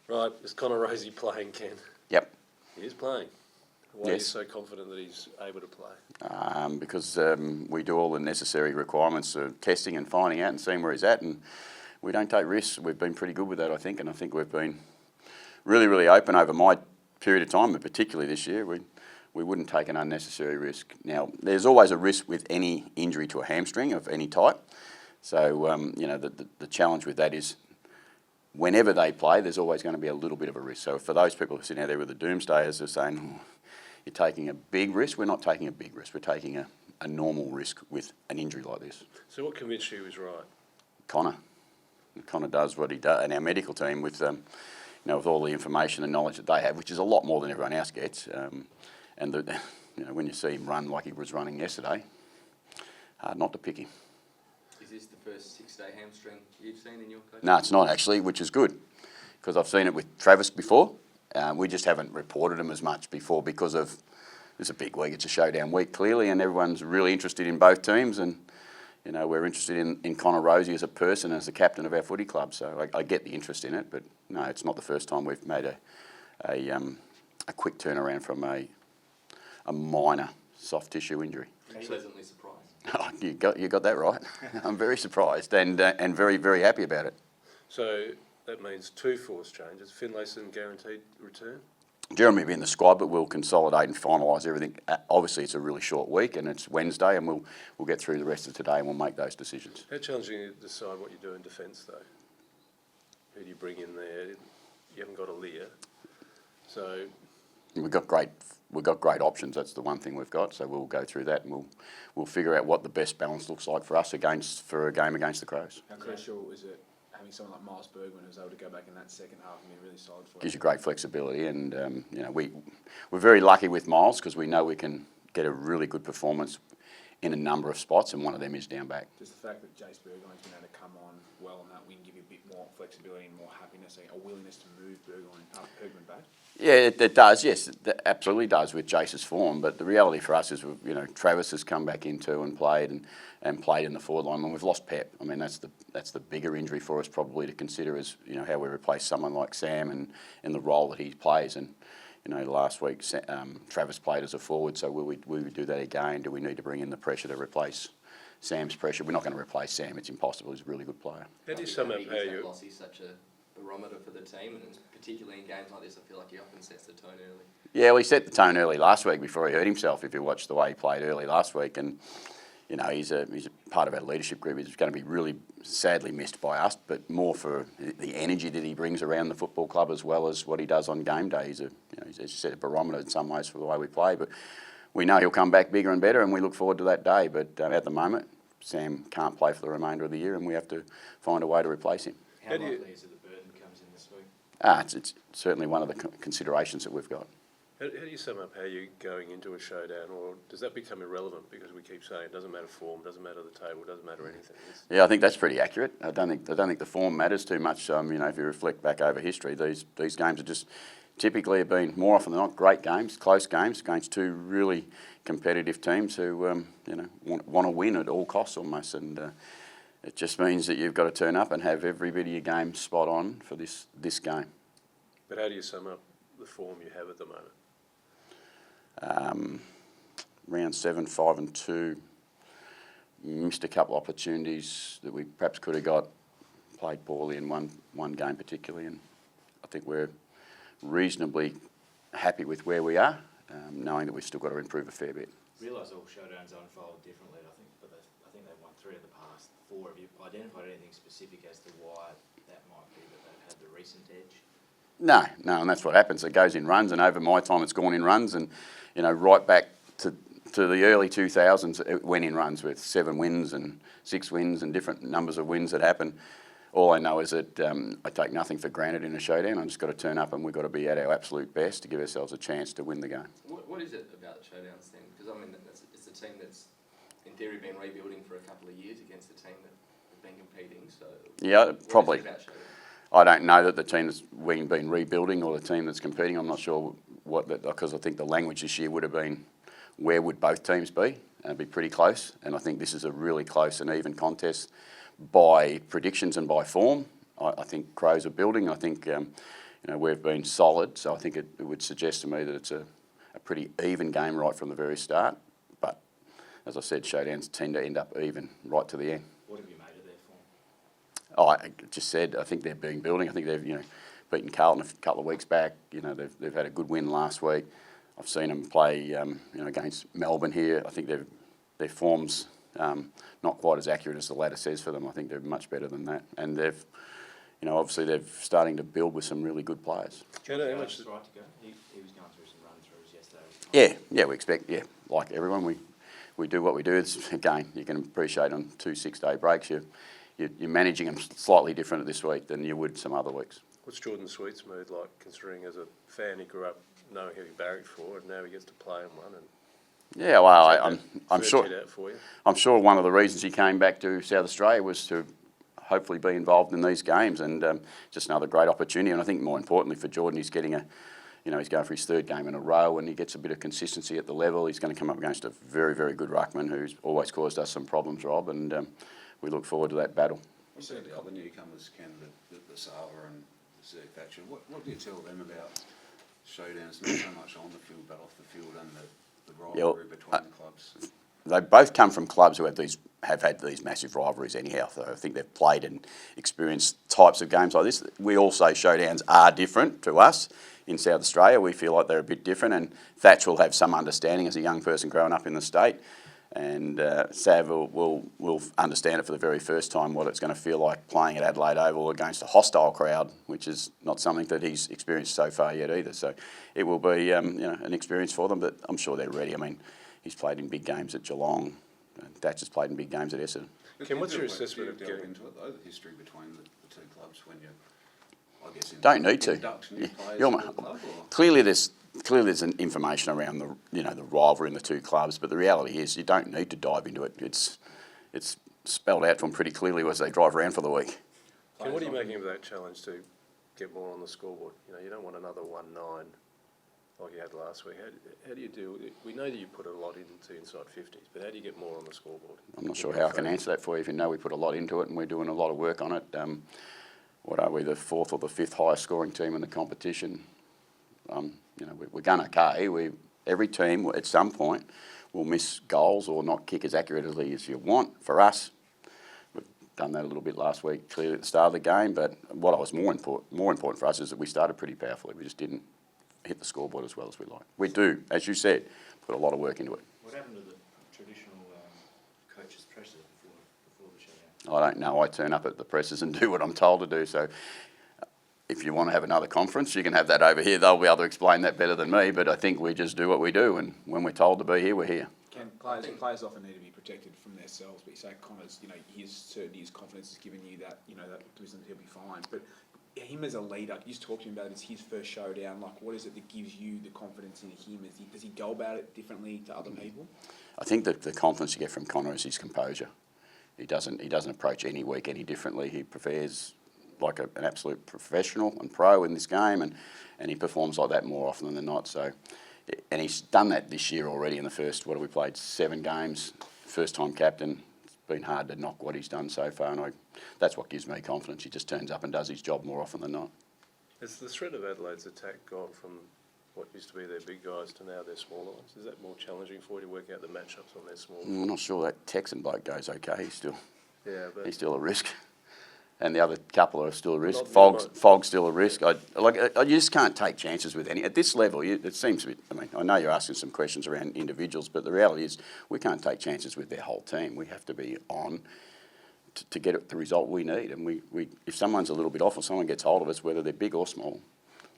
Right, is Connor Rosie playing, Ken? Yep. He is playing. Why are you so confident that he's able to play? Because we do all the necessary requirements of testing and finding out and seeing where he's at, and we don't take risks. We've been pretty good with that, I think, and I think we've been really, really open over my period of time, but particularly this year. We wouldn't take an unnecessary risk. Now, there's always a risk with any injury to a hamstring of any type. So, the challenge with that is whenever they play, there's always going to be a little bit of a risk. So for those people who are sitting out there with the doomsdayers, they're saying, oh, you're taking a big risk. We're not taking a big risk. We're taking a normal risk with an injury like this. So what convinced you he was right? Connor does what he does, and our medical team with with all the information and knowledge that they have, which is a lot more than everyone else gets. When you see him run like he was running yesterday, hard not to pick him. Is this the first 6-day hamstring you've seen in your coaching? No, it's not actually, which is good, because I've seen it with Travis before. We just haven't reported him as much before because it's a big week, it's a showdown week clearly, and everyone's really interested in both teams, and we're interested in Connor Rosie as a person, as the captain of our footy club. So I get the interest in it, but no, it's not the first time we've made a quick turnaround from a minor soft tissue injury. Pleasantly surprised. Oh, you got that right. I'm very surprised and very, very happy about it. So that means 2 force changes. Finlayson guaranteed return? Jeremy will be in the squad, but we'll consolidate and finalise everything. Obviously, it's a really short week, and it's Wednesday, and we'll get through the rest of today, and we'll make those decisions. How challenging is it to decide what you do in defence, though? Who do you bring in there? You haven't got a Lear, so we've got great options. That's the one thing we've got. So we'll go through that, and we'll figure out what the best balance looks like for us for a game against the Crows. How crucial is it having someone like Miles Bergman who's able to go back in that second half and be really solid for you? Gives you great flexibility, and we're very lucky with Miles because we know we can get a really good performance in a number of spots, and one of them is down back. Does the fact that Jace Burgoyne's been able to come on well on that wing give you a bit more flexibility and more happiness, a willingness to move Bergman back? Yeah, it does. Yes, it absolutely does with Jace's form. But the reality for us is, Travis has come back into and played in the forward line, and we've lost Pep. I mean, that's the bigger injury for us probably to consider is how we replace someone like Sam and the role that he plays. And last week Travis played as a forward, so will we do that again? Do we need to bring in the pressure to replace Sam's pressure? We're not going to replace Sam. It's impossible. He's a really good player. How do you sum up how you... loss is such a barometer for the team, and particularly in games like this, I feel like he often sets the tone early. Yeah, well, he set the tone early last week before he hurt himself, if you watched the way he played early last week. And, he's a part of our leadership group. He's going to be really sadly missed by us, but more for the energy that he brings around the football club as well as what he does on game day. He's as you said, a barometer in some ways for the way we play. But we know he'll come back bigger and better, and we look forward to that day. But at the moment, Sam can't play for the remainder of the year, and we have to find a way to replace him. How likely is it that Burton comes in this week? It's certainly one of the considerations that we've got. How do you sum up how you're going into a showdown, or does that become irrelevant because we keep saying it doesn't matter form, doesn't matter the table, doesn't matter anything? Yeah, I think that's pretty accurate. I don't think the form matters too much. If you reflect back over history, these games are just typically have been more often than not great games, close games against two really competitive teams who want to win at all costs almost, and it just means that you've got to turn up and have every bit of your game spot on for this game. But how do you sum up the form you have at the moment? Round 7, 5 and 2, missed a couple of opportunities that we perhaps could have got, played poorly in one game particularly, and I think we're reasonably happy with where we are, knowing that we've still got to improve a fair bit. I realise all showdowns unfold differently, but I think they've won 3 of the past 4. Have you identified anything specific as to why that might be that they've had the recent edge? No, and that's what happens. It goes in runs, and over my time it's gone in runs, and right back to the early 2000s it went in runs with 7 wins and 6 wins and different numbers of wins that happen. All I know is that I take nothing for granted in a showdown. I've just got to turn up, and we've got to be at our absolute best to give ourselves a chance to win the game. What is it about showdowns then? Because it's a team that's in theory been rebuilding for a couple of years against a team that have been competing. So yeah, probably. What is it about showdowns? I don't know that the team that's been rebuilding or the team that's competing. I'm not sure because I think the language this year would have been, where would both teams be? It'd be pretty close, and I think this is a really close and even contest by predictions and by form. I think Crows are building. I think we've been solid, so I think it would suggest to me that it's a pretty even game right from the very start. But as I said, showdowns tend to end up even right to the end. What have you made of their form? Oh, I just said, I think they're building. I think they've, beaten Carlton a couple of weeks back. They've had a good win last week. I've seen them play, against Melbourne here. I think their form's not quite as accurate as the ladder says for them. I think they're much better than that. And they've, obviously they're starting to build with some really good players. Do you know how much? Right to go. He was going through some run-throughs yesterday. Yeah, we expect, like everyone, we do what we do. It's, again, you can appreciate on 2 6-day breaks, you're managing them slightly different this week than you would some other weeks. What's Jordan Sweet's mood like, considering as a fan he grew up knowing who he barracked for, and now he gets to play in one? And Yeah, well, I'm sure. Out for you? I'm sure one of the reasons he came back to South Australia was to hopefully be involved in these games, and just another great opportunity. And I think more importantly for Jordan, he's getting he's going for his 3rd game in a row, and he gets a bit of consistency at the level. He's going to come up against a very, very good ruckman who's always caused us some problems, Rob, and we look forward to that battle. You said the other newcomers, Ken, the Sava and the Zerk Thatcher. What do you tell them about showdowns, not so much on the field but off the field, and the rivalry between the clubs? They both come from clubs who have had these massive rivalries anyhow. So I think they've played and experienced types of games like this. We all say showdowns are different to us in South Australia. We feel like they're a bit different, and Thatch will have some understanding as a young person growing up in the state. And Sav will understand it for the very first time, what it's going to feel like playing at Adelaide Oval against a hostile crowd, which is not something that he's experienced so far yet either. So it will be an experience for them, but I'm sure they're ready. I mean, he's played in big games at Geelong. Thatch has played in big games at Essendon. Ken, what's your assessment of delve getting into it though, the history between the two clubs when you, I guess, Don't need to. induct new players You're into the club? Or? Clearly there's an information around the rivalry in the two clubs, but the reality is you don't need to dive into it. It's spelled out to them pretty clearly as they drive around for the week. Ken, what are you making of that challenge to get more on the scoreboard? You don't want another 1-9 like you had last week. How do you deal with it? We know that you put a lot into inside 50s, but how do you get more on the scoreboard? I'm not sure how I can answer that for you. If you know, we put a lot into it and we're doing a lot of work on it. What are we, the 4th or the 5th highest scoring team in the competition? We're going okay. Every team at some point will miss goals or not kick as accurately as you want. For us, we've done that a little bit last week, clearly at the start of the game. But what was more important for us is that we started pretty powerfully. We just didn't hit the scoreboard as well as we like. We do, as you said, put a lot of work into it. What happened to the traditional coach's presser before the showdown? I don't know. I turn up at the presses and do what I'm told to do. So if you want to have another conference, you can have that over here. They'll be able to explain that better than me. But I think we just do what we do, and when we're told to be here, we're here. Ken, players often need to be protected from themselves, but you say Connor's, his certainty, his confidence has given you that, that wisdom he'll be fine. But him as a leader, you just talked to him about it's his first showdown. Like, what is it that gives you the confidence in him? Does he go about it differently to other people? I think that the confidence you get from Connor is his composure. He doesn't approach any week any differently. He prepares like an absolute professional and pro in this game, and he performs like that more often than not. So, and he's done that this year already in the first, what have we played, 7 games, first time captain. It's been hard to knock what he's done so far, and that's what gives me confidence. He just turns up and does his job more often than not. Has the threat of Adelaide's attack gone from what used to be their big guys to now their smaller ones? Is that more challenging for you to work out the matchups on their smaller ones? I'm not sure that Texan bloke goes okay. He's But still a risk. And the other couple are still a risk. Not Fogg's still a risk. You just can't take chances with any. At this level, it seems to be, I know you're asking some questions around individuals, but the reality is we can't take chances with their whole team. We have to be on to get the result we need. And we if someone's a little bit off or someone gets hold of us, whether they're big or small,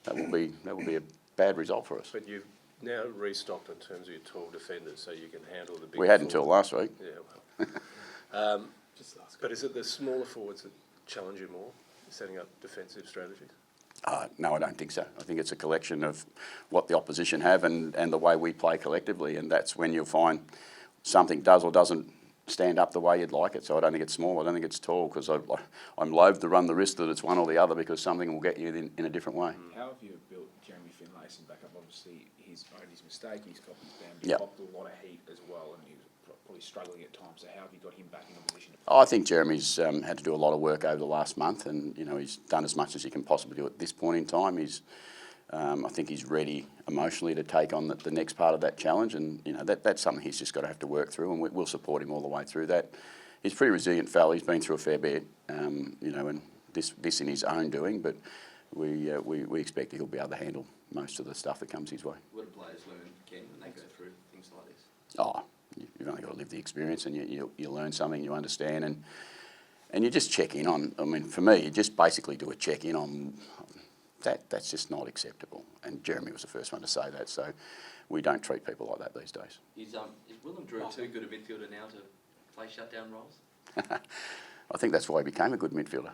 that will be a bad result for us. But you've now restocked in terms of your tall defenders, so you can handle the big. We had until last week. Yeah, well. But is it the smaller forwards that challenge you more, setting up defensive strategies? No, I don't think so. I think it's a collection of what the opposition have and the way we play collectively, and that's when you'll find something does or doesn't stand up the way you'd like it. So I don't think it's small, I don't think it's tall, because I'm loath to run the risk that it's one or the other, because something will get you in a different way. How have you built Jeremy Finlayson back up? Obviously, he's owned his mistake, he's copped his down, Yep. he copped a lot of heat as well, and he was probably struggling at times. So how have you got him back in a position to play? Oh, I think Jeremy's had to do a lot of work over the last month, and he's done as much as he can possibly do at this point in time. I think he's ready emotionally to take on the next part of that challenge, and that's something he's just got to have to work through, and we'll support him all the way through that. He's a pretty resilient fellow. He's been through a fair bit, and this in his own doing, but we expect he'll be able to handle most of the stuff that comes his way. What do players learn, Ken, when they go through things like this? Oh, you've only got to live the experience, and you learn something, you understand, and you just check in on. I mean, for me, you just basically do a check in on that. That's just not acceptable. And Jeremy was the first one to say that. So we don't treat people like that these days. Is Willem Drew too good a midfielder now to play shutdown roles? I think that's why he became a good midfielder.